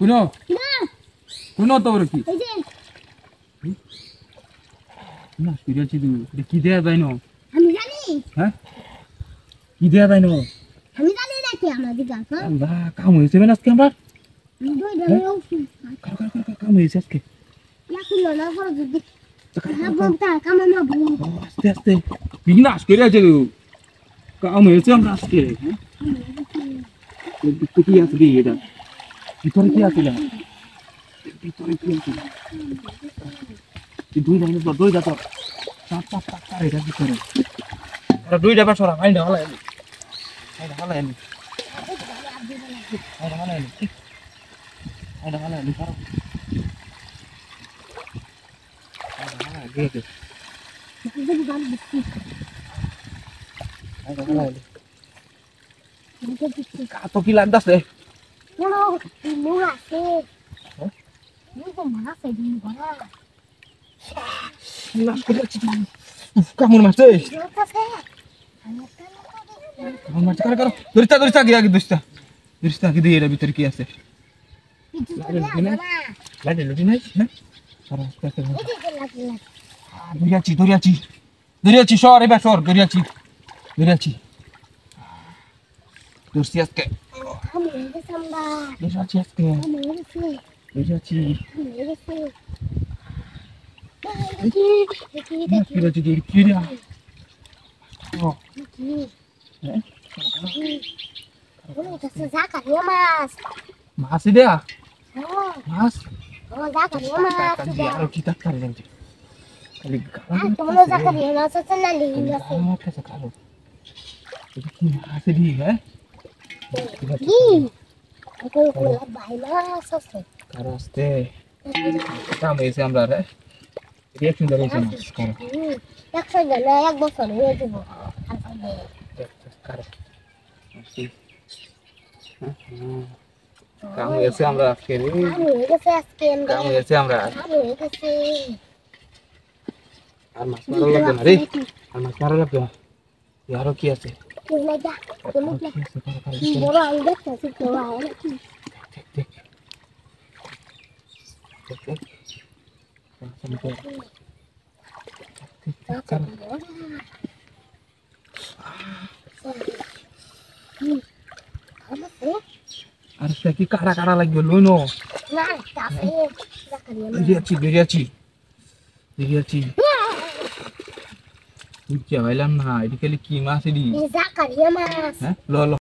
শুনো শুনো তোর কি না ফিরেছি তুই কি দেয়া যায় না আমি জানি হ্যাঁ কি দেয়া যায় না আমি জানি নাকি আমাদের গাছ আল্লাহ কাম হয়েছে না আজকে আমরা দুই ধরে কাম হয়েছে আজকে লাকুলো না বড় যদি না বলতা কামে না বল আস্তে আস্তে বিনাশ করে আছে কাম হয়েছে আমরা আজকে কি আছে রে এটা ভিতরে কি আছে ভিতরে কি আছে দুই জানি দুই যা তো চাপ চাপ চাপ চাপ এটা ভিতরে আর দুই ডাবা সরা আইনা হলা এলি আইনা হলা এলি আইনা হলা এলি আইনা হলা এলি সরা আইনা হলা এলি আইনা হলা এলি কাতো কি লাগতাছে বড় মোরা আছে মুগো মাছে দিন বড়া নাশ করে যাচ্ছি কেমন মারছে কেমন মারছে কারো দরিস্তা দরিস্তা গিয়ে আগে দরিস্তা আগে দিয়ে এর ভিতরে কি আছে লাইট লুটি নাই হ্যাঁ সারা আস্তে আস্তে দরিয়াছি সর এবার সর দরিয়াছি দর্শি আজকে দরিয়াছি আজকে দরিয়াছি কিরা ও হ্যাঁ মাছ দেয়া মাছ আর কি তাক করে যাচ্ছে খালি কালো কি মাছ দি হ্যাঁ কারাস্তে কাম হয়েছে আমরা রে রিঅ্যাকশন ধরেছে না একশো জনে এক বছর হয়ে যাব কাম হয়েছে আমরা আজকে রে কাম হয়েছে আমরা আর মাছ মারা লাগবে না রে আর মাছ মারা লাগবে না আরো কি আছে বড় আমি দেখতেছি তো আর সে কি কাড়া কাড়া লাগবে লইনো বেরিয়েছি বুঝতে পারলাম না এদিকে কি মাছ এদি হ্যাঁ ল